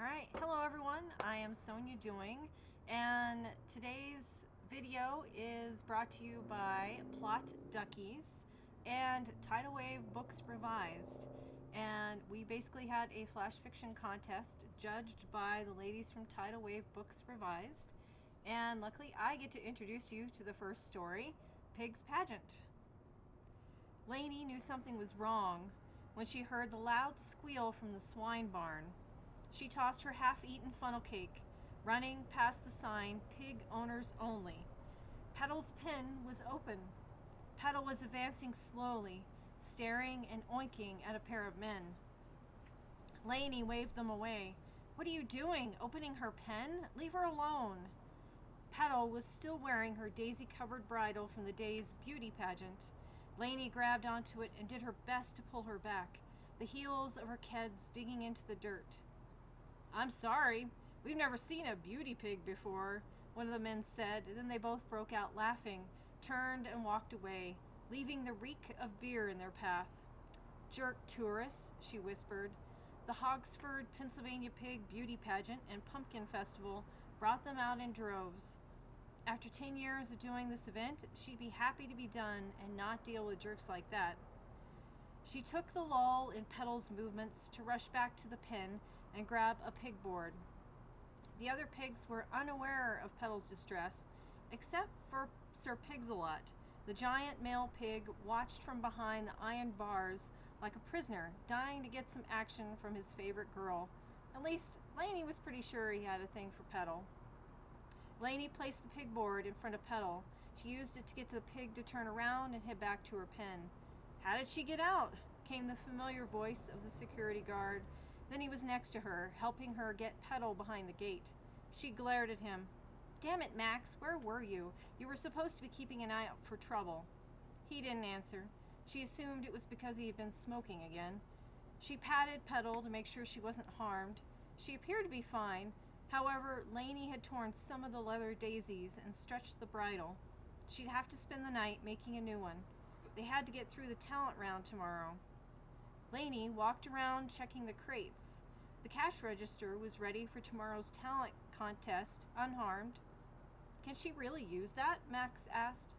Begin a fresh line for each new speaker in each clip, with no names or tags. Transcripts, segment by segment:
Alright, hello everyone, I am Sonia Doing, and today's video is brought to you by Plot Duckies and Tidal Wave Books Revised. And we basically had a flash fiction contest judged by the ladies from Tidal Wave Books Revised. And luckily I get to introduce you to the first story, Pig's Pageant. Lainey knew something was wrong when she heard the loud squeal from the swine barn. She tossed her half-eaten funnel cake, running past the sign, Pig Owners Only. Petal's pen was open. Petal was advancing slowly, staring and oinking at a pair of men. Lainey waved them away. "What are you doing? Opening her pen? Leave her alone." Petal was still wearing her daisy-covered bridle from the day's beauty pageant. Lainey grabbed onto it and did her best to pull her back, the heels of her keds digging into the dirt. "I'm sorry, we've never seen a beauty pig before," one of the men said. Then they both broke out laughing, turned and walked away, leaving the reek of beer in their path. "Jerk tourists," she whispered. The Hogsford, Pennsylvania Pig Beauty Pageant and Pumpkin Festival brought them out in droves. After 10 years of doing this event, she'd be happy to be done and not deal with jerks like that. She took the lull in Petal's movements to rush back to the pen and grab a pig board. The other pigs were unaware of Petal's distress, except for Sir Pigsalot. The giant male pig watched from behind the iron bars like a prisoner, dying to get some action from his favorite girl. At least, Lainey was pretty sure he had a thing for Petal. Lainey placed the pig board in front of Petal. She used it to get the pig to turn around and head back to her pen. "How did she get out?" came the familiar voice of the security guard. Then he was next to her, helping her get Petal behind the gate. She glared at him. "Damn it, Max, where were you? You were supposed to be keeping an eye out for trouble." He didn't answer. She assumed it was because he had been smoking again. She patted Petal to make sure she wasn't harmed. She appeared to be fine. However, Lainey had torn some of the leather daisies and stretched the bridle. She'd have to spend the night making a new one. They had to get through the talent round tomorrow. Lainey walked around checking the crates. The cash register was ready for tomorrow's talent contest, unharmed. "Can she really use that?" Max asked.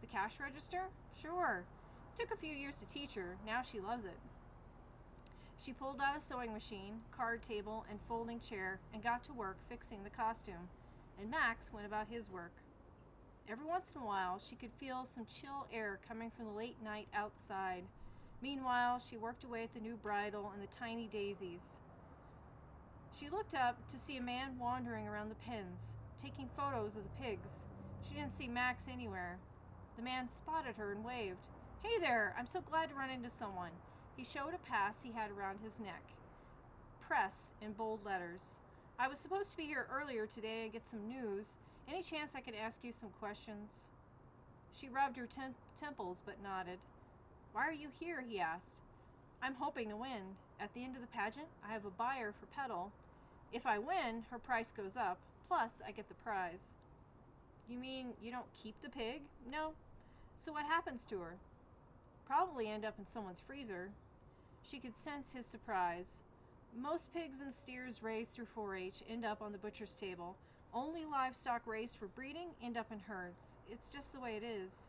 "The cash register? Sure. It took a few years to teach her. Now she loves it." She pulled out a sewing machine, card table, and folding chair and got to work fixing the costume, and Max went about his work. Every once in a while, she could feel some chill air coming from the late night outside. Meanwhile, she worked away at the new bridle and the tiny daisies. She looked up to see a man wandering around the pens, taking photos of the pigs. She didn't see Max anywhere. The man spotted her and waved. "Hey there, I'm so glad to run into someone." He showed a pass he had around his neck. "Press" in bold letters. "I was supposed to be here earlier today and get some news. Any chance I could ask you some questions?" She rubbed her temples but nodded. "Why are you here?" he asked. "I'm hoping to win. At the end of the pageant, I have a buyer for Petal. If I win, her price goes up, plus I get the prize." "You mean you don't keep the pig?" "No." "So what happens to her?" "Probably end up in someone's freezer." She could sense his surprise. Most pigs and steers raised through 4-H end up on the butcher's table. Only livestock raised for breeding end up in herds. It's just the way it is.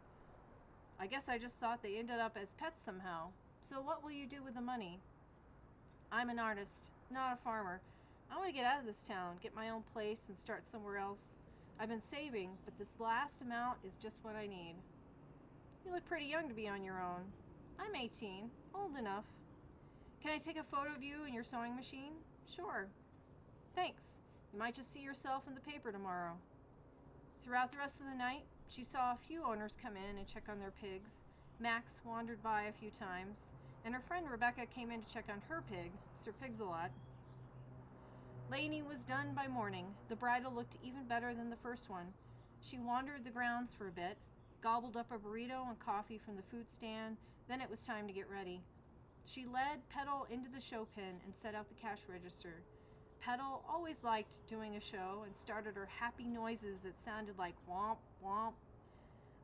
"I guess I just thought they ended up as pets somehow. So what will you do with the money?" "I'm an artist, not a farmer. I want to get out of this town, get my own place, and start somewhere else. I've been saving, but this last amount is just what I need." "You look pretty young to be on your own." "I'm 18, old enough." "Can I take a photo of you and your sewing machine?" "Sure." "Thanks. You might just see yourself in the paper tomorrow." Throughout the rest of the night, she saw a few owners come in and check on their pigs. Max wandered by a few times, and her friend Rebecca came in to check on her pig, Sir Pigsalot. Lainey was done by morning. The bridal looked even better than the first one. She wandered the grounds for a bit, gobbled up a burrito and coffee from the food stand. Then it was time to get ready. She led Petal into the show pen and set out the cash register. Petal always liked doing a show and started her happy noises that sounded like womp, womp.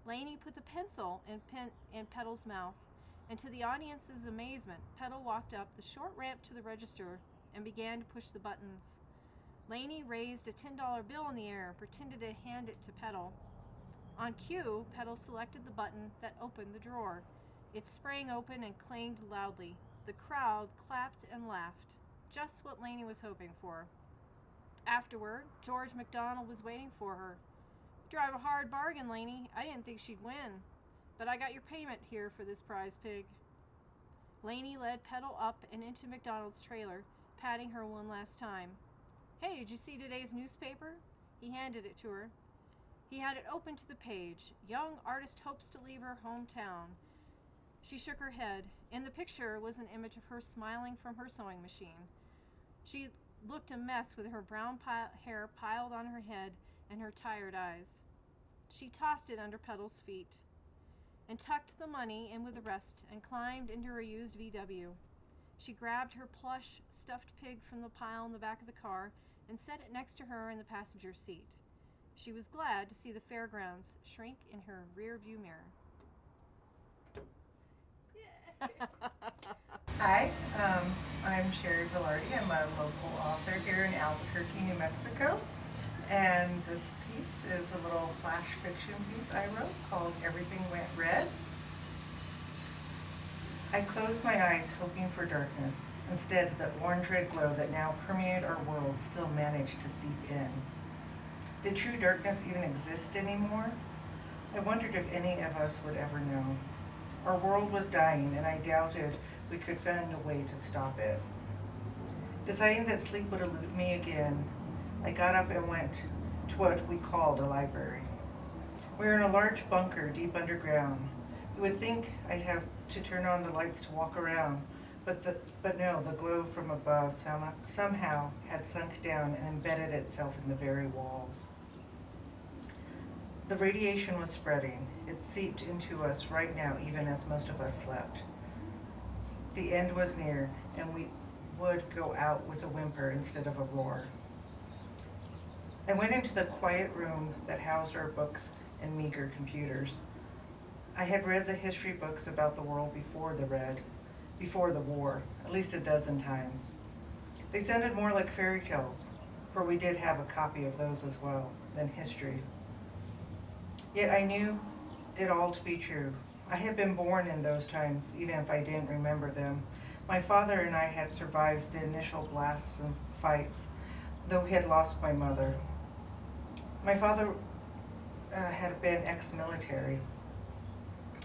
Lainey put the pencil in Petal's mouth, and to the audience's amazement, Petal walked up the short ramp to the register and began to push the buttons. Lainey raised a $10 bill in the air and pretended to hand it to Petal. On cue, Petal selected the button that opened the drawer. It sprang open and clanged loudly. The crowd clapped and laughed, just what Lainey was hoping for. Afterward, George McDonald was waiting for her. "You drive a hard bargain, Lainey. I didn't think she'd win, but I got your payment here for this prize pig." Lainey led Petal up and into McDonald's trailer, patting her one last time. "Hey, did you see today's newspaper?" He handed it to her. He had it open to the page. "Young artist hopes to leave her hometown." She shook her head. In the picture was an image of her smiling from her sewing machine. She looked a mess with her brown hair piled on her head and her tired eyes. She tossed it under Petal's feet and tucked the money in with the rest and climbed into her used VW. She grabbed her plush stuffed pig from the pile in the back of the car and set it next to her in the passenger seat. She was glad to see the fairgrounds shrink in her rear view mirror.
Hi, I'm Sherry Velarde. I'm a local author here in Albuquerque, New Mexico. And this piece is a little flash fiction piece I wrote called Everything Went Red. I closed my eyes hoping for darkness. Instead, the orange-red glow that now permeated our world still managed to seep in. Did true darkness even exist anymore? I wondered if any of us would ever know. Our world was dying, and I doubted we could find a way to stop it. Deciding that sleep would elude me again, I got up and went to what we called a library. We were in a large bunker deep underground. You would think I'd have to turn on the lights to walk around, but no, the glow from above somehow had sunk down and embedded itself in the very walls. The radiation was spreading. It seeped into us right now, even as most of us slept. The end was near, and we would go out with a whimper instead of a roar. I went into the quiet room that housed our books and meager computers. I had read the history books about the world before the war, at least a dozen times. They sounded more like fairy tales, for we did have a copy of those as well, than history. Yet I knew it all to be true. I had been born in those times, even if I didn't remember them. My father and I had survived the initial blasts and fights, though he had lost my mother. My father had been ex-military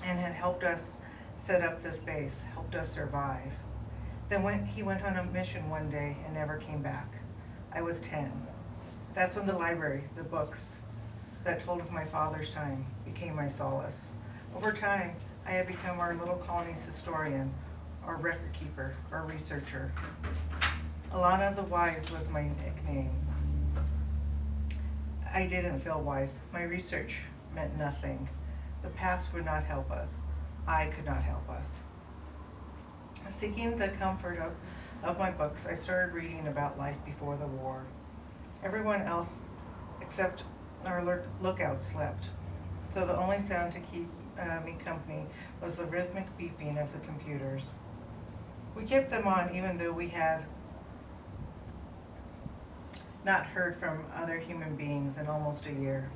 and had helped us set up this base, helped us survive. Then he went on a mission one day and never came back. I was 10. That's when the library, the books that told of my father's time, became my solace. Over time, I had become our little colony's historian, our record keeper, our researcher. Alana the Wise was my nickname. I didn't feel wise. My research meant nothing. The past would not help us. I could not help us. Seeking the comfort of my books, I started reading about life before the war. Everyone else, except our lookouts, slept, so the only sound to keep me company was the rhythmic beeping of the computers. We kept them on even though we had not heard from other human beings in almost a year.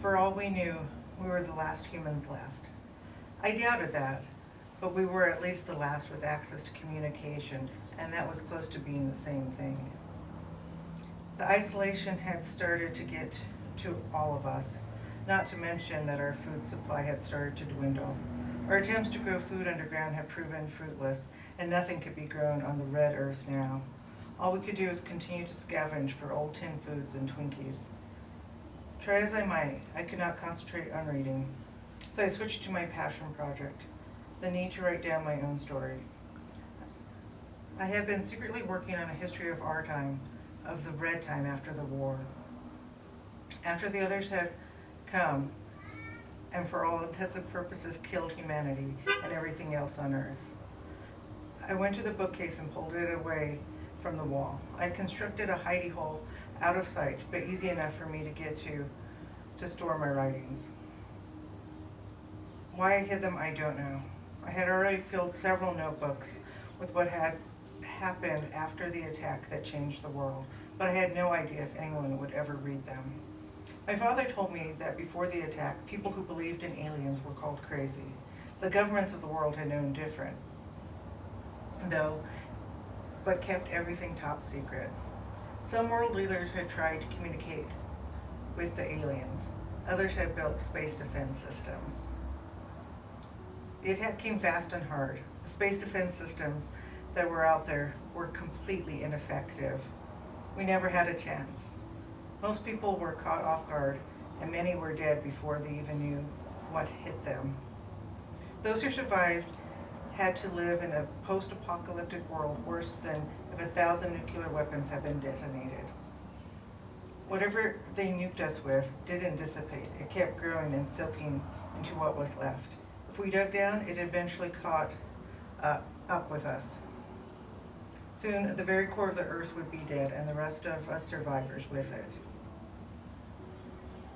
For all we knew, we were the last humans left. I doubted that, but we were at least the last with access to communication, and that was close to being the same thing. The isolation had started to get to all of us, not to mention that our food supply had started to dwindle. Our attempts to grow food underground had proven fruitless, and nothing could be grown on the red earth now. All we could do was continue to scavenge for old tin foods and Twinkies. Try as I might, I could not concentrate on reading, so I switched to my passion project, the need to write down my own story. I had been secretly working on a history of our time, of the red time after the war. After the others had come, and for all intents and purposes killed humanity and everything else on earth. I went to the bookcase and pulled it away from the wall. I constructed a hidey hole out of sight, but easy enough for me to get to store my writings. Why I hid them, I don't know. I had already filled several notebooks with what had happened after the attack that changed the world, but I had no idea if anyone would ever read them. My father told me that before the attack, people who believed in aliens were called crazy. The governments of the world had known different, though, but kept everything top secret. Some world leaders had tried to communicate with the aliens. Others had built space defense systems. The attack came fast and hard. The space defense systems that were out there were completely ineffective. We never had a chance. Most people were caught off guard, and many were dead before they even knew what hit them. Those who survived had to live in a post-apocalyptic world worse than if 1,000 nuclear weapons had been detonated. Whatever they nuked us with didn't dissipate. It kept growing and soaking into what was left. If we dug down, it eventually caught up with us. Soon, the very core of the earth would be dead, and the rest of us survivors with it.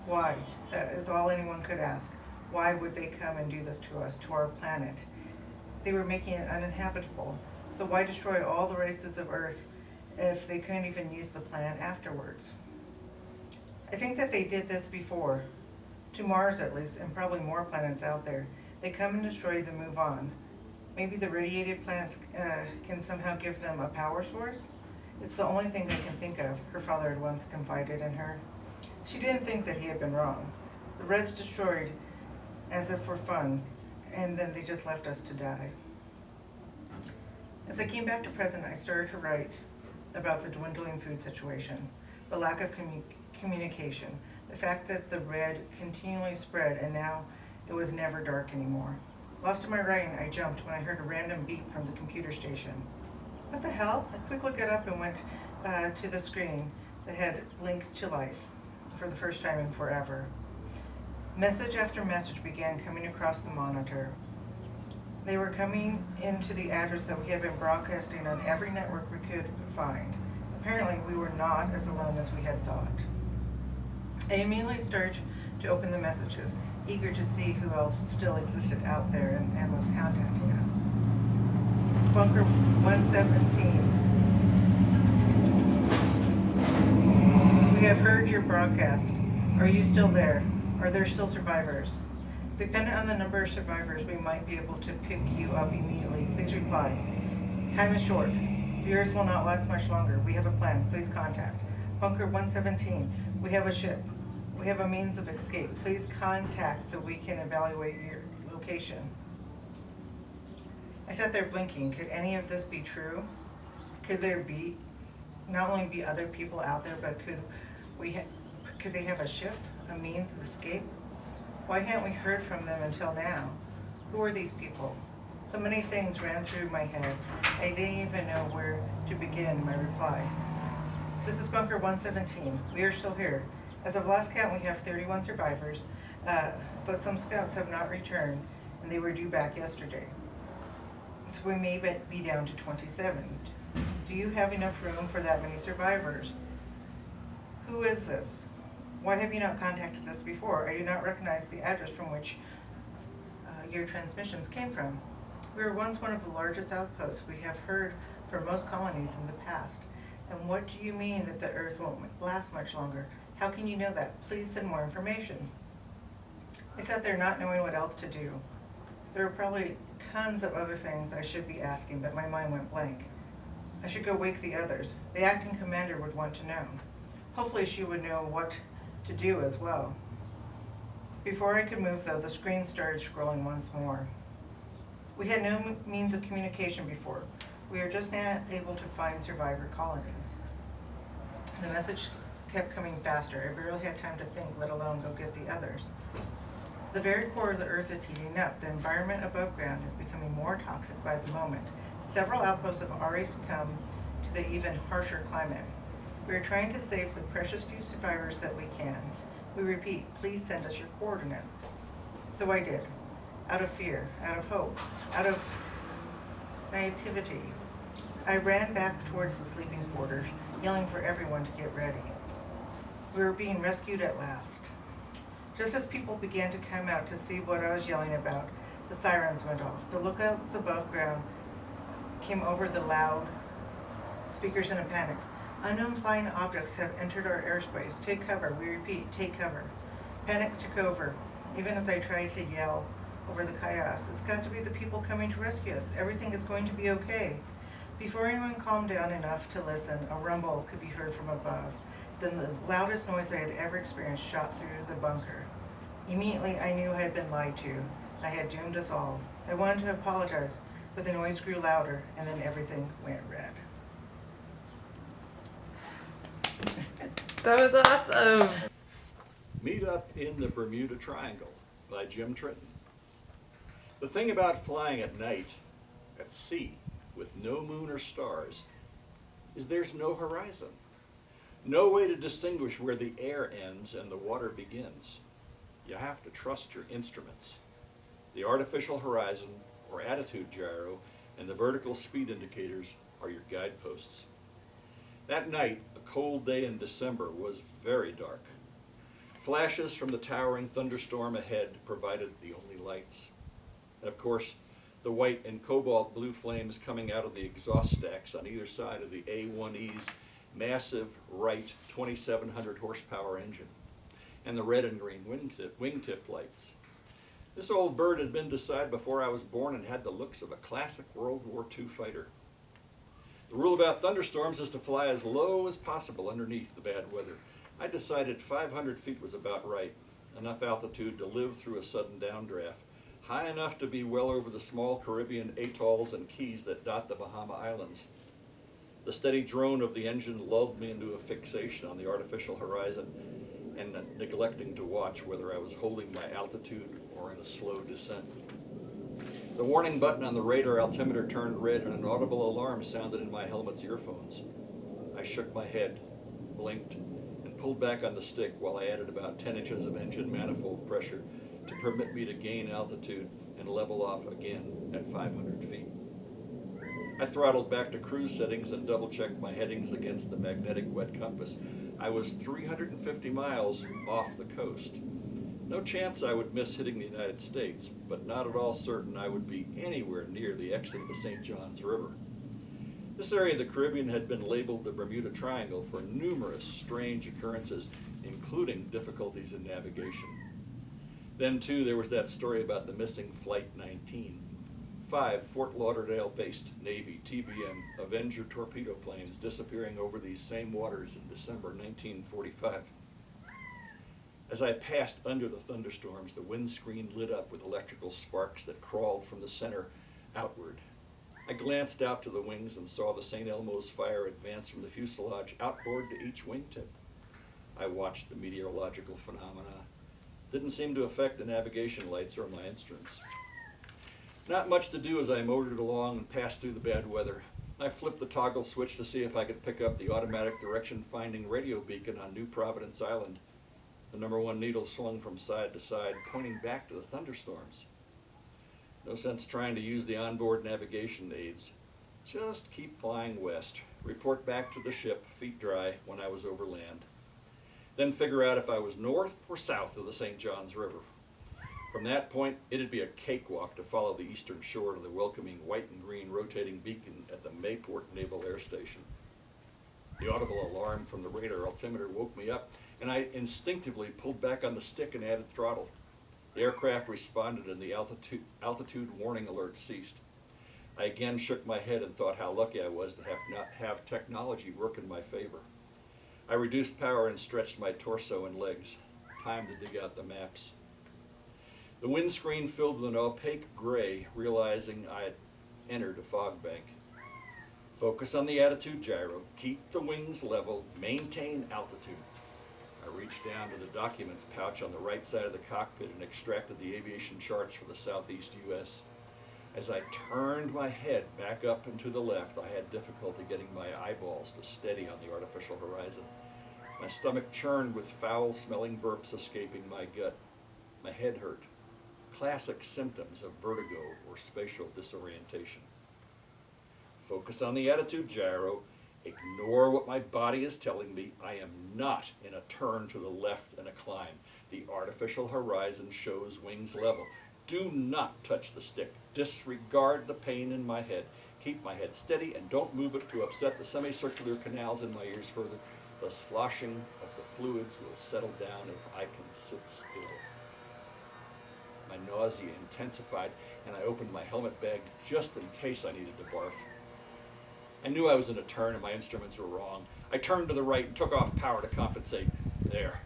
Why? That is all anyone could ask. Why would they come and do this to us, to our planet? They were making it uninhabitable. So why destroy all the races of Earth if they couldn't even use the planet afterwards? I think that they did this before, to Mars at least, and probably more planets out there. They come and destroy, then move on. Maybe the radiated planets can somehow give them a power source? It's the only thing they can think of, her father had once confided in her. She didn't think that he had been wrong. The Reds destroyed as if for fun, and then they just left us to die. As I came back to present, I started to write about the dwindling food situation, the lack of communication, the fact that the red continually spread and now it was never dark anymore. Lost in my writing, I jumped when I heard a random beep from the computer station. What the hell? I quickly got up and went to the screen that had blinked to life for the first time in forever. Message after message began coming across the monitor. They were coming into the address that we had been broadcasting on every network we could find. Apparently, we were not as alone as we had thought. I immediately started to open the messages, eager to see who else still existed out there and was contacting us. Bunker 117. We have heard your broadcast. Are you still there? Are there still survivors? Depending on the number of survivors, we might be able to pick you up immediately. Please reply. Time is short. The Earth will not last much longer. We have a plan. Please contact. Bunker 117. We have a ship. We have a means of escape. Please contact so we can evaluate your location. I sat there blinking. Could any of this be true? Could there be, not only be other people out there, but could they have a ship, a means of escape? Why hadn't we heard from them until now? Who are these people? So many things ran through my head. I didn't even know where to begin my reply. This is Bunker 117. We are still here. As of last count, we have 31 survivors, but some scouts have not returned, and they were due back yesterday. So we may be down to 27. Do you have enough room for that many survivors? Who is this? Why have you not contacted us before? I do not recognize the address from which your transmissions came from. We were once one of the largest outposts we have heard from most colonies in the past. And what do you mean that the Earth won't last much longer? How can you know that? Please send more information. I sat there not knowing what else to do. There were probably tons of other things I should be asking, but my mind went blank. I should go wake the others. The acting commander would want to know. Hopefully she would know what to do as well. Before I could move, though, the screen started scrolling once more. We had no means of communication before. We are just now able to find survivor colonies. The message kept coming faster. I barely had time to think, let alone go get the others. The very core of the Earth is heating up. The environment above ground is becoming more toxic by the moment. Several outposts have already succumbed to the even harsher climate. We are trying to save the precious few survivors that we can. We repeat, please send us your coordinates. So I did. Out of fear, out of hope, out of naivety. I ran back towards the sleeping quarters, yelling for everyone to get ready. We were being rescued at last. Just as people began to come out to see what I was yelling about, the sirens went off. The lookouts above ground came over the loud Speakers in a panic. Unknown flying objects have entered our airspace. Take cover. We repeat, take cover. Panic took over, even as I tried to yell over the chaos. It's got to be the people coming to rescue us. Everything is going to be okay. Before anyone calmed down enough to listen, a rumble could be heard from above. Then the loudest noise I had ever experienced shot through the bunker. Immediately, I knew I had been lied to. I had doomed us all. I wanted to apologize, but the noise grew louder, and then everything went red.
That was awesome.
Meet Up in the Bermuda Triangle by Jim Tritton. The thing about flying at night, at sea, with no moon or stars, is there's no horizon. No way to distinguish where the air ends and the water begins. You have to trust your instruments. The artificial horizon, or attitude gyro, and the vertical speed indicators are your guideposts. That night, a cold day in December, was very dark. Flashes from the towering thunderstorm ahead provided the only lights. And of course, the white and cobalt blue flames coming out of the exhaust stacks on either side of the A1E's massive Wright 2,700 horsepower engine, and the red and green wingtip lights. This old bird had been decided before I was born and had the looks of a classic World War II fighter. The rule about thunderstorms is to fly as low as possible underneath the bad weather. I decided 500 feet was about right, enough altitude to live through a sudden downdraft, high enough to be well over the small Caribbean atolls and keys that dot the Bahama Islands. The steady drone of the engine lulled me into a fixation on the artificial horizon and neglecting to watch whether I was holding my altitude or in a slow descent. The warning button on the radar altimeter turned red and an audible alarm sounded in my helmet's earphones. I shook my head, blinked, and pulled back on the stick while I added about 10 inches of engine manifold pressure to permit me to gain altitude and level off again at 500 feet. I throttled back to cruise settings and double-checked my headings against the magnetic wet compass. I was 350 miles off the coast. No chance I would miss hitting the United States, but not at all certain I would be anywhere near the exit of the St. Johns River. This area of the Caribbean had been labeled the Bermuda Triangle for numerous strange occurrences, including difficulties in navigation. Then, too, there was that story about the missing Flight 19. 5 Fort Lauderdale-based Navy TBM Avenger torpedo planes disappearing over these same waters in December 1945. As I passed under the thunderstorms, the windscreen lit up with electrical sparks that crawled from the center outward. I glanced out to the wings and saw the St. Elmo's fire advance from the fuselage outboard to each wingtip. I watched the meteorological phenomena. Didn't seem to affect the navigation lights or my instruments. Not much to do as I motored along and passed through the bad weather. I flipped the toggle switch to see if I could pick up the automatic direction-finding radio beacon on New Providence Island. The #1 needle swung from side to side, pointing back to the thunderstorms. No sense trying to use the onboard navigation aids. Just keep flying west. Report back to the ship, feet dry, when I was over land. Then figure out if I was north or south of the St. Johns River. From that point, it'd be a cakewalk to follow the eastern shore to the welcoming white and green rotating beacon at the Mayport Naval Air Station. The audible alarm from the radar altimeter woke me up, and I instinctively pulled back on the stick and added throttle. The aircraft responded and the altitude warning alert ceased. I again shook my head and thought how lucky I was to not have technology work in my favor. I reduced power and stretched my torso and legs. Time to dig out the maps. The windscreen filled with an opaque gray, realizing I had entered a fog bank. Focus on the attitude gyro, keep the wings level, maintain altitude. I reached down to the documents pouch on the right side of the cockpit and extracted the aviation charts for the southeast U.S. As I turned my head back up and to the left, I had difficulty getting my eyeballs to steady on the artificial horizon. My stomach churned with foul-smelling burps escaping my gut. My head hurt. Classic symptoms of vertigo or spatial disorientation. Focus on the attitude gyro. Ignore what my body is telling me. I am not in a turn to the left and a climb. The artificial horizon shows wings level. Do not touch the stick. Disregard the pain in my head. keep my head steady, and don't move it to upset the semicircular canals in my ears further. The sloshing of the fluids will settle down if I can sit still. My nausea intensified, and I opened my helmet bag just in case I needed to barf. I knew I was in a turn and my instruments were wrong. I turned to the right and took off power to compensate. There.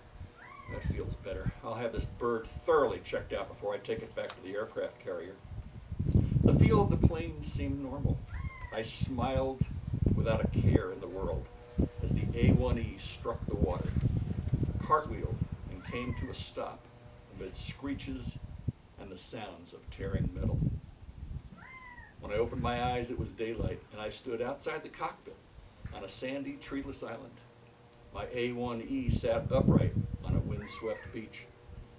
That feels better. I'll have this bird thoroughly checked out before I take it back to the aircraft carrier. The feel of the plane seemed normal. I smiled without a care in the world as the A1E struck the water, cartwheeled, and came to a stop amid screeches and the sounds of tearing metal. When I opened my eyes, it was daylight, and I stood outside the cockpit on a sandy, treeless island. My A1E sat upright on a windswept beach.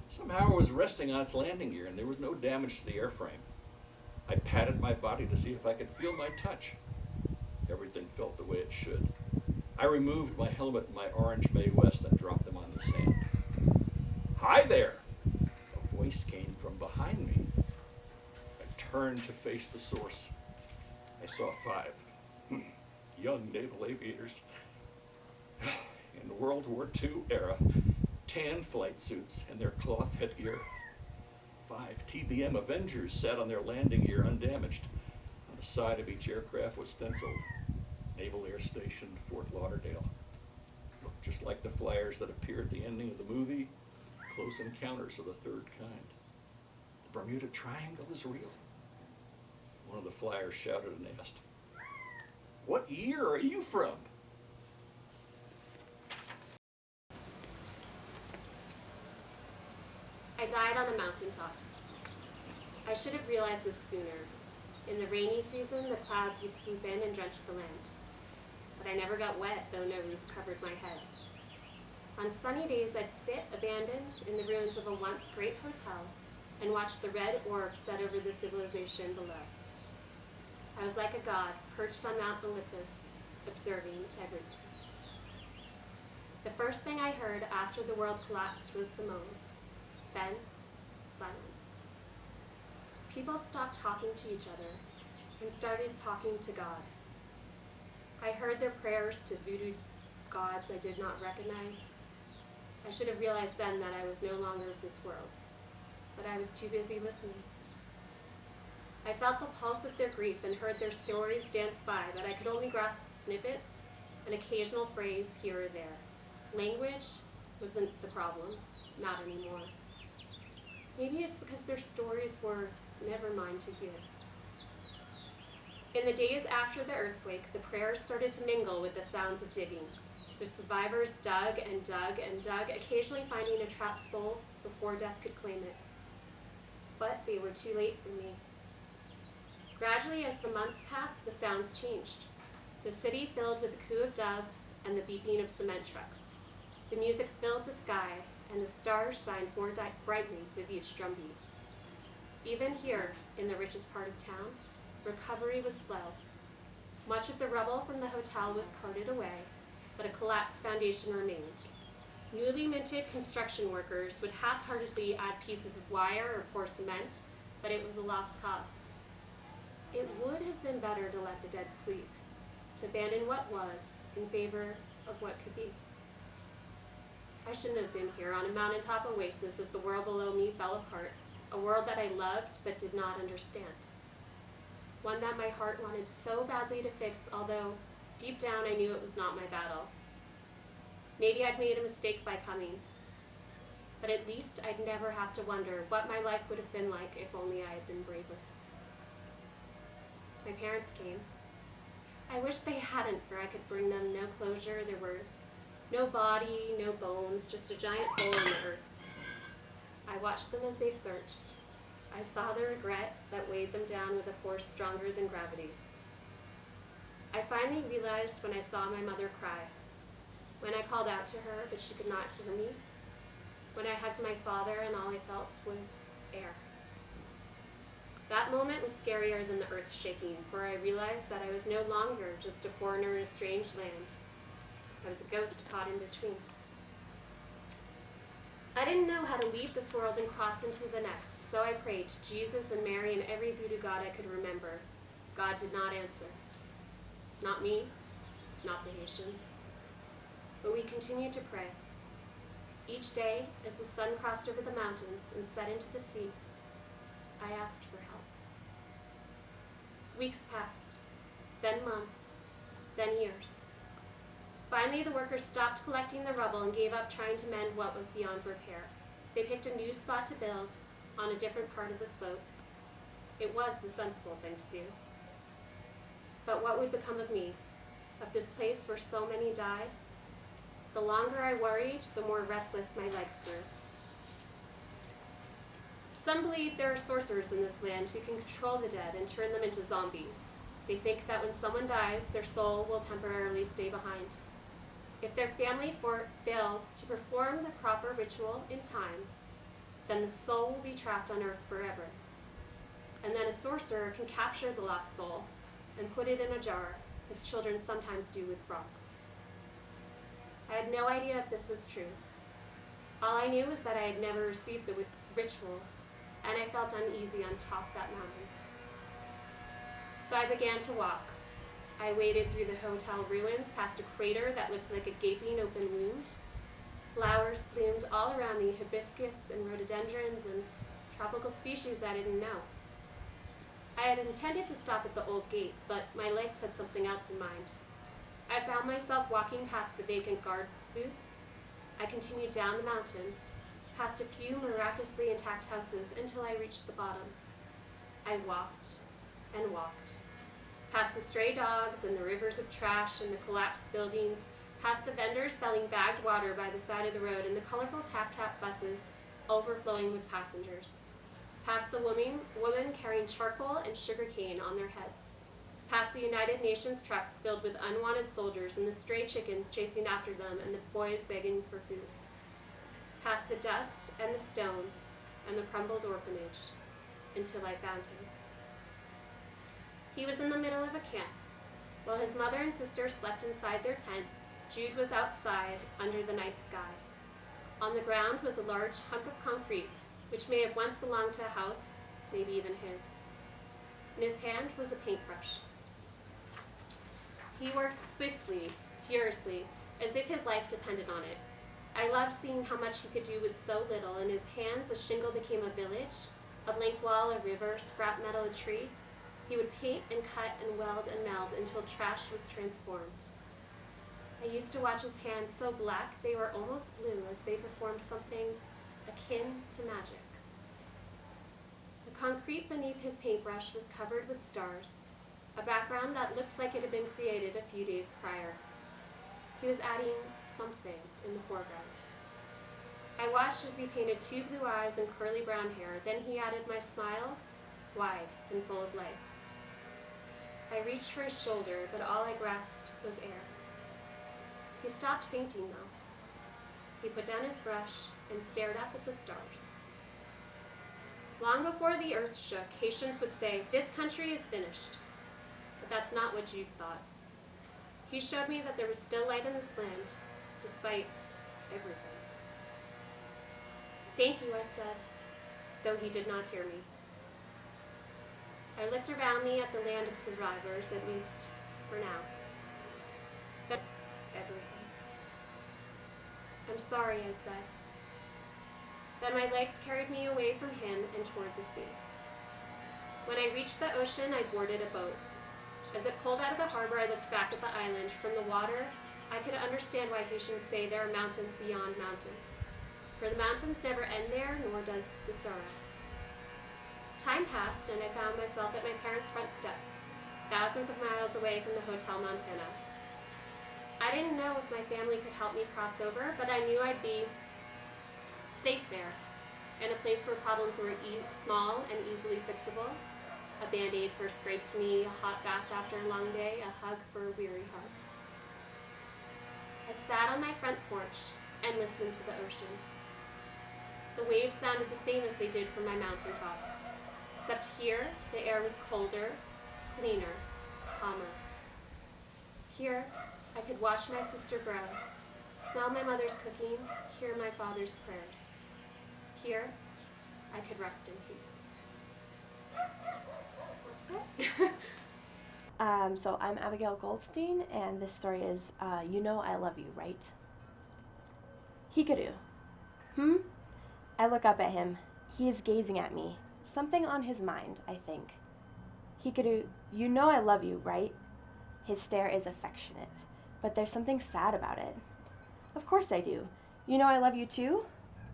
Somehow I was resting on its landing gear, and there was no damage to the airframe. I patted my body to see if I could feel my touch. Everything felt the way it should. I removed my helmet and my orange Mae West and dropped them on the sand. "Hi there!" A voice came from behind me. I turned to face the source. I saw 5 young naval aviators in the World War II era, tan flight suits and their cloth headgear. 5 TBM Avengers sat on their landing gear undamaged. On the side of each aircraft was stenciled, Naval Air Station, Fort Lauderdale. Looked just like the flyers that appeared at the ending of the movie, Close Encounters of the Third Kind. The Bermuda Triangle is real. One of the flyers shouted and asked, "What year are you from?"
I died on a mountaintop. I should have realized this sooner. In the rainy season, the clouds would swoop in and drench the land. But I never got wet, though no roof covered my head. On sunny days, I'd sit abandoned in the ruins of a once great hotel and watch the red orb set over the civilization below. I was like a god perched on Mount Olympus, observing everything. The first thing I heard after the world collapsed was the moans. Then, silence. People stopped talking to each other and started talking to God. I heard their prayers to voodoo gods I did not recognize. I should have realized then that I was no longer of this world, but I was too busy listening. I felt the pulse of their grief and heard their stories dance by, but I could only grasp snippets, an occasional phrase here or there. Language wasn't the problem, not anymore. Maybe it's because their stories were never mine to hear. In the days after the earthquake, the prayers started to mingle with the sounds of digging. The survivors dug and dug and dug, occasionally finding a trapped soul before death could claim it. But they were too late for me. Gradually, as the months passed, the sounds changed. The city filled with the coo of doves and the beeping of cement trucks. The music filled the sky, and the stars shined more brightly with each drumbeat. Even here, in the richest part of town, recovery was slow. Much of the rubble from the hotel was carted away, but a collapsed foundation remained. Newly minted construction workers would half-heartedly add pieces of wire or pour cement, but it was a lost cause. It would have been better to let the dead sleep, to abandon what was in favor of what could be. I shouldn't have been here on a mountaintop oasis as the world below me fell apart, a world that I loved but did not understand. One that my heart wanted so badly to fix, although deep down I knew it was not my battle. Maybe I'd made a mistake by coming, but at least I'd never have to wonder what my life would have been like if only I had been braver. My parents came. I wish they hadn't, for I could bring them no closure. There was no body, no bones, just a giant hole in the earth. I watched them as they searched. I saw the regret that weighed them down with a force stronger than gravity. I finally realized when I saw my mother cry, when I called out to her but she could not hear me, when I hugged my father and all I felt was air. That moment was scarier than the earth shaking, for I realized that I was no longer just a foreigner in a strange land. I was a ghost caught in between. I didn't know how to leave this world and cross into the next, so I prayed to Jesus and Mary and every voodoo god I could remember. God did not answer. Not me, not the Haitians. But we continued to pray. Each day, as the sun crossed over the mountains and set into the sea, I asked for help. Weeks passed, then months, then years. Finally, the workers stopped collecting the rubble and gave up trying to mend what was beyond repair. They picked a new spot to build on a different part of the slope. It was the sensible thing to do. But what would become of me, of this place where so many died? The longer I worried, the more restless my legs grew. Some believe there are sorcerers in this land who can control the dead and turn them into zombies. They think that when someone dies, their soul will temporarily stay behind. If their family fails to perform the proper ritual in time, then the soul will be trapped on earth forever. And then a sorcerer can capture the lost soul and put it in a jar, as children sometimes do with frogs. I had no idea if this was true. All I knew was that I had never received the ritual, and I felt uneasy on top of that mountain. So I began to walk. I waded through the hotel ruins, past a crater that looked like a gaping open wound. Flowers bloomed all around me, hibiscus and rhododendrons and tropical species I didn't know. I had intended to stop at the old gate, but my legs had something else in mind. I found myself walking past the vacant guard booth. I continued down the mountain, past a few miraculously intact houses until I reached the bottom. I walked and walked, past the stray dogs and the rivers of trash and the collapsed buildings, past the vendors selling bagged water by the side of the road and the colorful tap-tap buses overflowing with passengers, past the woman carrying charcoal and sugarcane on their heads, past the United Nations trucks filled with unwanted soldiers and the stray chickens chasing after them and the boys begging for food, past the dust and the stones and the crumbled orphanage, until I found him. He was in the middle of a camp. While his mother and sister slept inside their tent, Jude was outside under the night sky. On the ground was a large hunk of concrete, which may have once belonged to a house, maybe even his. In his hand was a paintbrush. He worked swiftly, furiously, as if his life depended on it. I loved seeing how much he could do with so little. In his hands, a shingle became a village, a blank wall, a river, scrap metal, a tree. He would paint and cut and weld and meld until trash was transformed. I used to watch his hands so black they were almost blue as they performed something akin to magic. The concrete beneath his paintbrush was covered with stars, a background that looked like it had been created a few days prior. He was adding something in the foreground. I watched as he painted two blue eyes and curly brown hair, then he added my smile, wide and full of life. I reached for his shoulder, but all I grasped was air. He stopped painting, though. He put down his brush and stared up at the stars. Long before the earth shook, Haitians would say, "This country is finished." But that's not what Jude thought. He showed me that there was still light in this land, despite everything. "Thank you," I said, though he did not hear me. I looked around me at the land of survivors, at least for now. But everything. "I'm sorry," I said. Then my legs carried me away from him and toward the sea. When I reached the ocean, I boarded a boat. As it pulled out of the harbor, I looked back at the island. From the water, I could understand why Haitians say there are mountains beyond mountains. For the mountains never end there, nor does the sorrow. Time passed, and I found myself at my parents' front steps, thousands of miles away from the Hotel Montana. I didn't know if my family could help me cross over, but I knew I'd be safe there, in a place where problems were small and easily fixable. A Band-Aid for a scraped knee, a hot bath after a long day, a hug for a weary heart. I sat on my front porch and listened to the ocean. The waves sounded the same as they did from my mountaintop, except here the air was colder, cleaner, calmer. Here I could watch my sister grow, smell my mother's cooking, hear my father's prayers. Here I could rest in peace. That's it.
So I'm Abigail Goldstein, and this story is, You Know I Love You, Right? Hikaru. I look up at him. He is gazing at me. Something on his mind, I think. Hikaru, you know I love you, right? His stare is affectionate, but there's something sad about it. Of course I do. You know I love you too?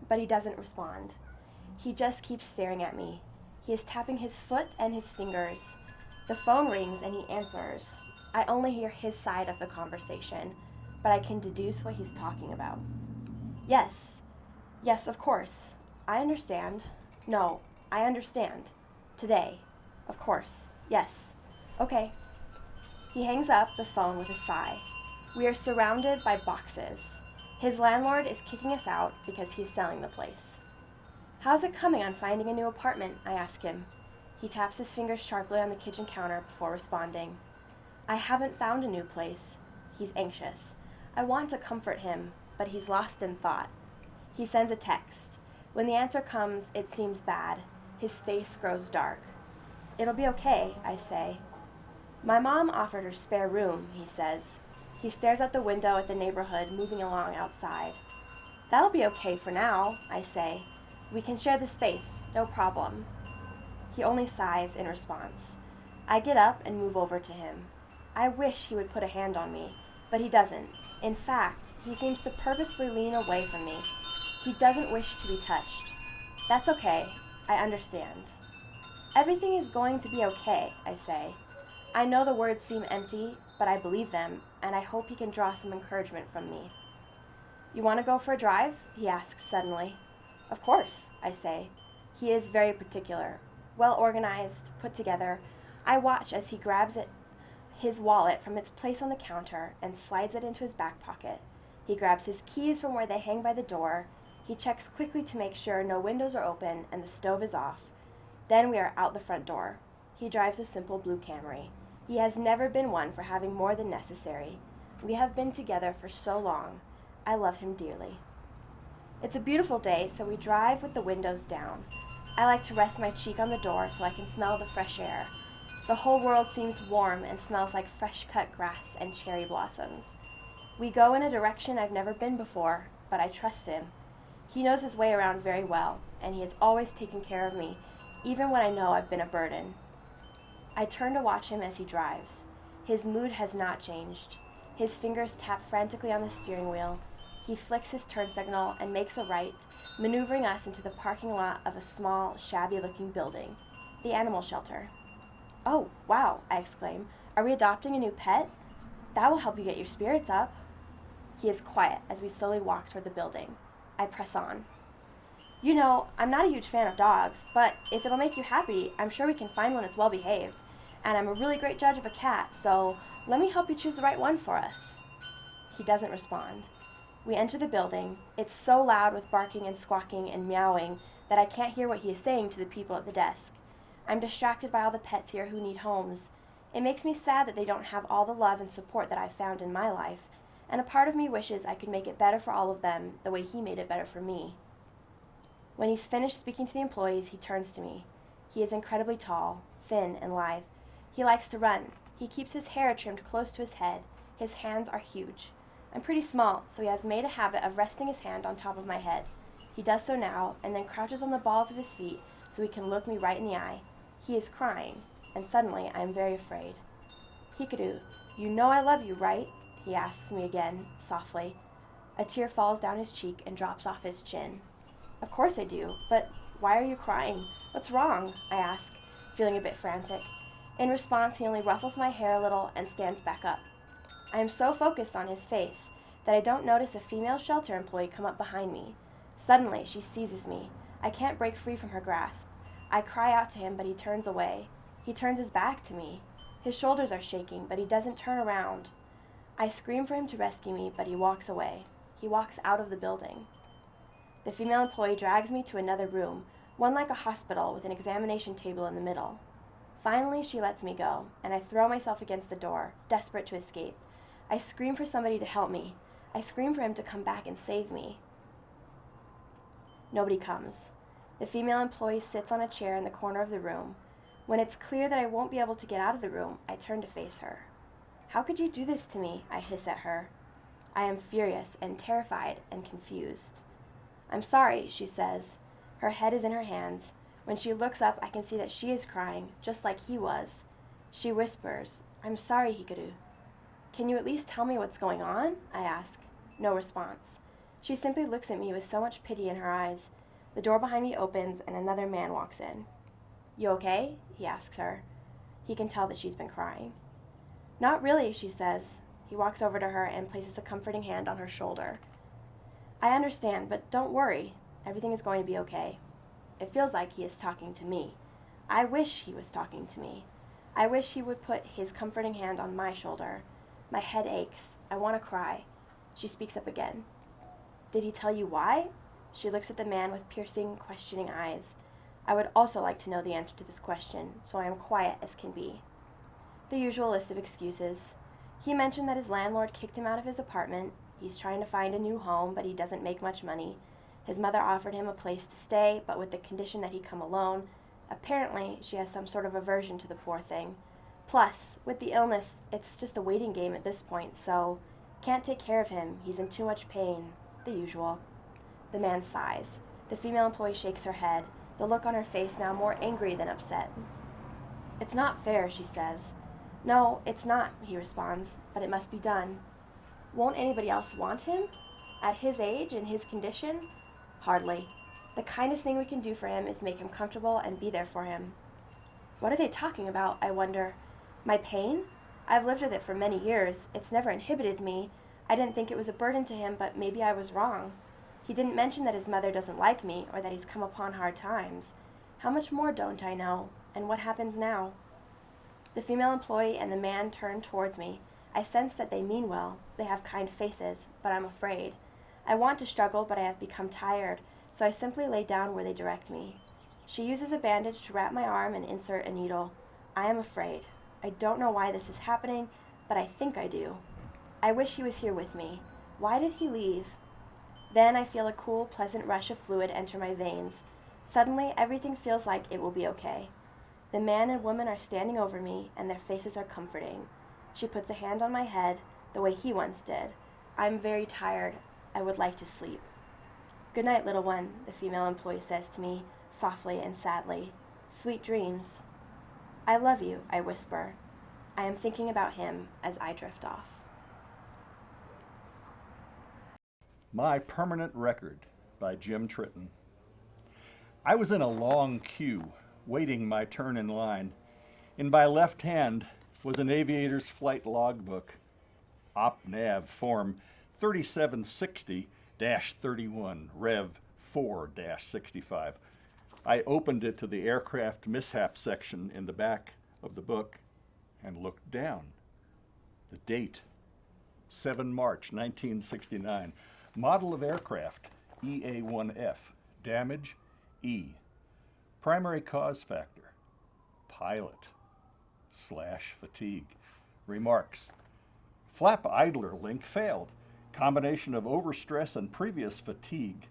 But he doesn't respond. He just keeps staring at me. He is tapping his foot and his fingers. The phone rings and he answers. I only hear his side of the conversation, but I can deduce what he's talking about. Yes, of course. I understand. No, I understand. Today. Of course. Yes. Okay. He hangs up the phone with a sigh. We are surrounded by boxes. His landlord is kicking us out because he's selling the place. How's it coming on finding a new apartment? I ask him. He taps his fingers sharply on the kitchen counter before responding. I haven't found a new place. He's anxious. I want to comfort him, but he's lost in thought. He sends a text. When the answer comes, it seems bad. His face grows dark. It'll be okay, I say. My mom offered her spare room, he says. He stares out the window at the neighborhood moving along outside. That'll be okay for now, I say. We can share the space, no problem. He only sighs in response. I get up and move over to him. I wish he would put a hand on me, but he doesn't. In fact, he seems to purposefully lean away from me. He doesn't wish to be touched. That's okay. I understand. Everything is going to be okay, I say. I know the words seem empty, but I believe them, and I hope he can draw some encouragement from me. You want to go for a drive? He asks suddenly. Of course, I say. He is very particular. Well organized, put together. I watch as he grabs his wallet from its place on the counter and slides it into his back pocket. He grabs his keys from where they hang by the door. He checks quickly to make sure no windows are open and the stove is off. Then we are out the front door. He drives a simple blue Camry. He has never been one for having more than necessary. We have been together for so long. I love him dearly. It's a beautiful day, so we drive with the windows down. I like to rest my cheek on the door so I can smell the fresh air. The whole world seems warm and smells like fresh-cut grass and cherry blossoms. We go in a direction I've never been before, but I trust him. He knows his way around very well, and he has always taken care of me, even when I know I've been a burden. I turn to watch him as he drives. His mood has not changed. His fingers tap frantically on the steering wheel. He flicks his turn signal and makes a right, maneuvering us into the parking lot of a small, shabby-looking building, the animal shelter. Oh, wow, I exclaim. Are we adopting a new pet? That will help you get your spirits up. He is quiet as we slowly walk toward the building. I press on. You know, I'm not a huge fan of dogs, but if it'll make you happy, I'm sure we can find one that's well-behaved. And I'm a really great judge of a cat, so let me help you choose the right one for us. He doesn't respond. We enter the building. It's so loud with barking and squawking and meowing that I can't hear what he is saying to the people at the desk. I'm distracted by all the pets here who need homes. It makes me sad that they don't have all the love and support that I've found in my life, and a part of me wishes I could make it better for all of them the way he made it better for me. When he's finished speaking to the employees, he turns to me. He is incredibly tall, thin, and lithe. He likes to run. He keeps his hair trimmed close to his head. His hands are huge. I'm pretty small, so he has made a habit of resting his hand on top of my head. He does so now, and then crouches on the balls of his feet so he can look me right in the eye. He is crying, and suddenly I am very afraid. Hikaru, you know I love you, right? He asks me again, softly. A tear falls down his cheek and drops off his chin. Of course I do, but why are you crying? What's wrong? I ask, feeling a bit frantic. In response, he only ruffles my hair a little and stands back up. I am so focused on his face that I don't notice a female shelter employee come up behind me. Suddenly, she seizes me. I can't break free from her grasp. I cry out to him, but he turns away. He turns his back to me. His shoulders are shaking, but he doesn't turn around. I scream for him to rescue me, but he walks away. He walks out of the building. The female employee drags me to another room, one like a hospital with an examination table in the middle. Finally, she lets me go, and I throw myself against the door, desperate to escape. I scream for somebody to help me. I scream for him to come back and save me. Nobody comes. The female employee sits on a chair in the corner of the room. When it's clear that I won't be able to get out of the room, I turn to face her. How could you do this to me? I hiss at her. I am furious and terrified and confused. I'm sorry, she says. Her head is in her hands. When she looks up, I can see that she is crying, just like he was. She whispers, I'm sorry, Hikaru. Can you at least tell me what's going on? I ask. No response. She simply looks at me with so much pity in her eyes. The door behind me opens and another man walks in. You okay? He asks her. He can tell that she's been crying. Not really, she says. He walks over to her and places a comforting hand on her shoulder. I understand, but don't worry. Everything is going to be okay. It feels like he is talking to me. I wish he was talking to me. I wish he would put his comforting hand on my shoulder. My head aches. I want to cry. She speaks up again. Did he tell you why? She looks at the man with piercing, questioning eyes. I would also like to know the answer to this question, so I am quiet as can be. The usual list of excuses. He mentioned that his landlord kicked him out of his apartment. He's trying to find a new home, but he doesn't make much money. His mother offered him a place to stay, but with the condition that he come alone. Apparently, she has some sort of aversion to the poor thing. Plus, with the illness, it's just a waiting game at this point, so can't take care of him. He's in too much pain. The usual. The man sighs. The female employee shakes her head, the look on her face now more angry than upset. It's not fair, she says. No, it's not, he responds, but it must be done. Won't anybody else want him? At his age, in his condition? Hardly. The kindest thing we can do for him is make him comfortable and be there for him. What are they talking about, I wonder? My pain? I've lived with it for many years. It's never inhibited me. I didn't think it was a burden to him, but maybe I was wrong. He didn't mention that his mother doesn't like me or that he's come upon hard times. How much more don't I know? And what happens now? The female employee and the man turn towards me. I sense that they mean well. They have kind faces, but I'm afraid. I want to struggle, but I have become tired, so I simply lay down where they direct me. She uses a bandage to wrap my arm and insert a needle. I am afraid. I don't know why this is happening, but I think I do. I wish he was here with me. Why did he leave? Then I feel a cool, pleasant rush of fluid enter my veins. Suddenly, everything feels like it will be okay. The man and woman are standing over me, and their faces are comforting. She puts a hand on my head, the way he once did. I'm very tired. I would like to sleep. Good night, little one, the female employee says to me, softly and sadly. Sweet dreams. I love you, I whisper. I am thinking about him as I drift off.
My Permanent Record by Jim Tritton. I was in a long queue, waiting my turn in line. In my left hand was an aviator's flight logbook, OpNav form 3760-31, Rev 4-65. I opened it to the aircraft mishap section in the back of the book and looked down. The date, 7 March 1969. Model of aircraft, EA-1F. Damage, E. Primary cause factor, pilot/fatigue. Remarks. Flap idler link failed. Combination of overstress and previous fatigue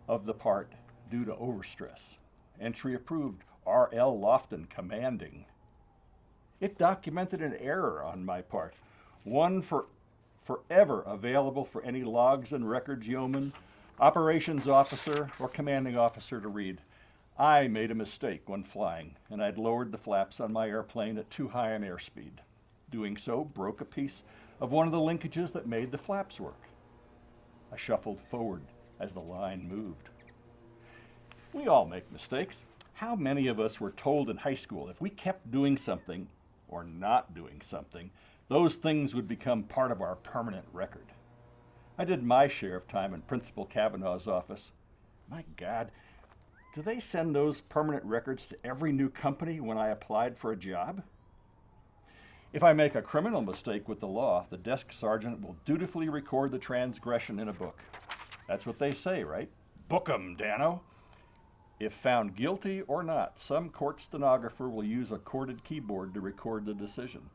of the part due to overstress. Entry approved, R.L. Lofton commanding. It documented an error on my part, one forever available for any logs and records yeoman, operations officer, or commanding officer to read. I made a mistake when flying, and I'd lowered the flaps on my airplane at too high an airspeed. Doing so broke a piece of one of the linkages that made the flaps work. I shuffled forward as the line moved. We all make mistakes. How many of us were told in high school if we kept doing something or not doing something, those things would become part of our permanent record? I did my share of time in Principal Kavanaugh's office. My God, do they send those permanent records to every new company when I applied for a job? If I make a criminal mistake with the law, the desk sergeant will dutifully record the transgression in a book. That's what they say, right? Book 'em, Dano. If found guilty or not, some court stenographer will use a corded keyboard to record the decision.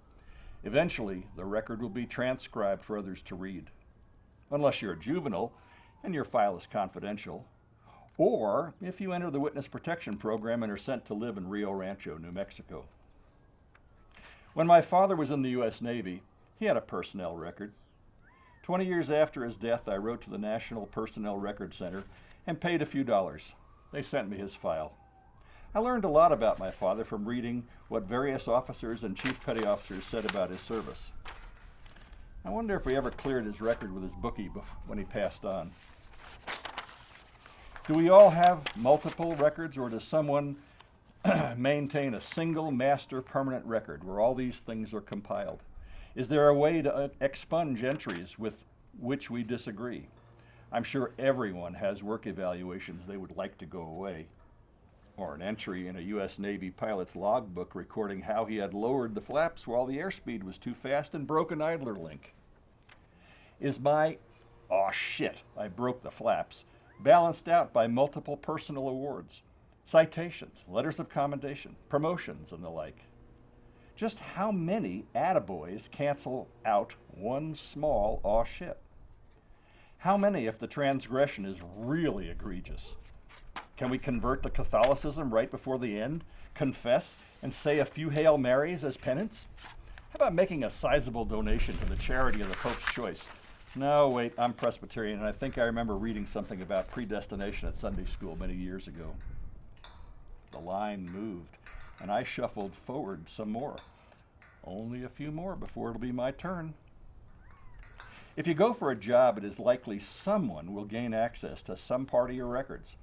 Eventually, the record will be transcribed for others to read. Unless you're a juvenile and your file is confidential, or if you enter the witness protection program and are sent to live in Rio Rancho, New Mexico. When my father was in the U.S. Navy, he had a personnel record. 20 years after his death, I wrote to the National Personnel Record Center and paid a few dollars. They sent me his file. I learned a lot about my father from reading what various officers and chief petty officers said about his service. I wonder if we ever cleared his record with his bookie when he passed on. Do we all have multiple records, or does someone maintain a single master permanent record where all these things are compiled? Is there a way to expunge entries with which we disagree? I'm sure everyone has work evaluations they would like to go away, or an entry in a U.S. Navy pilot's logbook recording how he had lowered the flaps while the airspeed was too fast and broke an idler link. Is my, "aw shit, I broke the flaps," balanced out by multiple personal awards, citations, letters of commendation, promotions, and the like? Just how many attaboys cancel out one small aw shit? How many if the transgression is really egregious? Can we convert to Catholicism right before the end, confess, and say a few Hail Marys as penance? How about making a sizable donation to the charity of the Pope's choice? No, wait, I'm Presbyterian, and I think I remember reading something about predestination at Sunday school many years ago. The line moved, and I shuffled forward some more. Only a few more before it'll be my turn. If you go for a job, it is likely someone will gain access to some part of your records.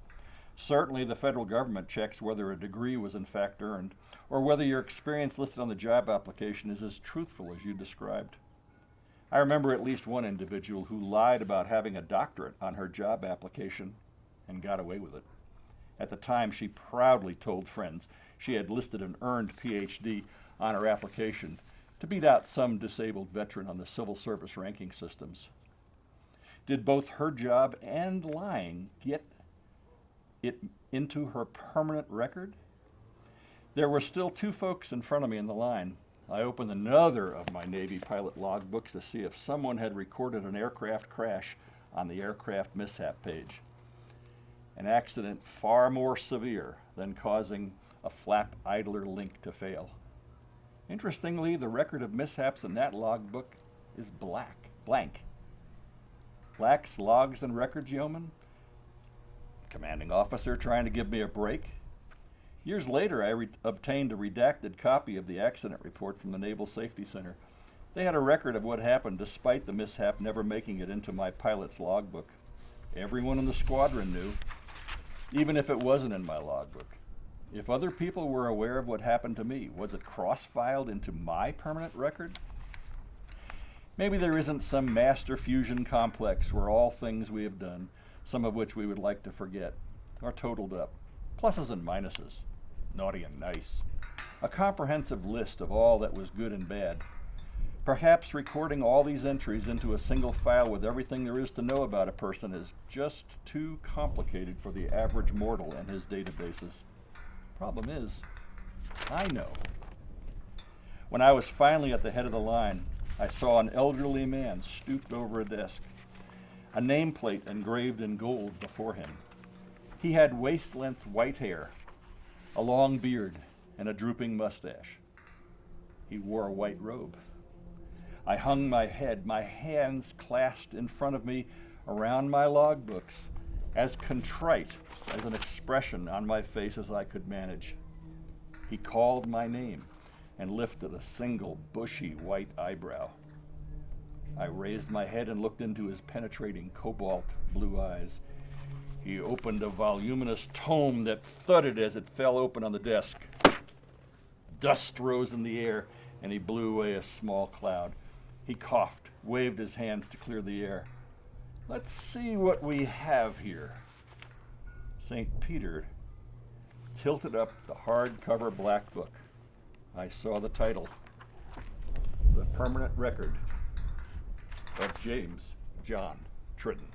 Certainly the federal government checks whether a degree was in fact earned, or whether your experience listed on the job application is as truthful as you described. I remember at least one individual who lied about having a doctorate on her job application and got away with it. At the time, she proudly told friends she had listed an earned PhD on her application to beat out some disabled veteran on the civil service ranking systems. Did both her job and lying get it into her permanent record? There were still two folks in front of me in the line. I opened another of my Navy pilot logbooks to see if someone had recorded an aircraft crash on the aircraft mishap page. An accident far more severe than causing a flap idler link to fail. Interestingly, the record of mishaps in that logbook is blank. Lax logs and records, yeoman? Commanding officer trying to give me a break? Years later, I obtained a redacted copy of the accident report from the Naval Safety Center. They had a record of what happened despite the mishap never making it into my pilot's logbook. Everyone in the squadron knew, even if it wasn't in my logbook. If other people were aware of what happened to me, was it cross-filed into my permanent record? Maybe there isn't some master fusion complex where all things we have done, some of which we would like to forget, are totaled up. Pluses and minuses, naughty and nice. A comprehensive list of all that was good and bad. Perhaps recording all these entries into a single file with everything there is to know about a person is just too complicated for the average mortal and his databases. Problem is, I know. When I was finally at the head of the line, I saw an elderly man stooped over a desk, a nameplate engraved in gold before him. He had waist-length white hair, a long beard, and a drooping mustache. He wore a white robe. I hung my head, my hands clasped in front of me around my logbooks, as contrite as an expression on my face as I could manage. He called my name and lifted a single bushy white eyebrow. I raised my head and looked into his penetrating cobalt blue eyes. He opened a voluminous tome that thudded as it fell open on the desk. Dust rose in the air, and he blew away a small cloud. He coughed, waved his hands to clear the air. Let's see what we have here. St. Peter tilted up the hardcover black book. I saw the title, The Permanent Record of James John Tritton.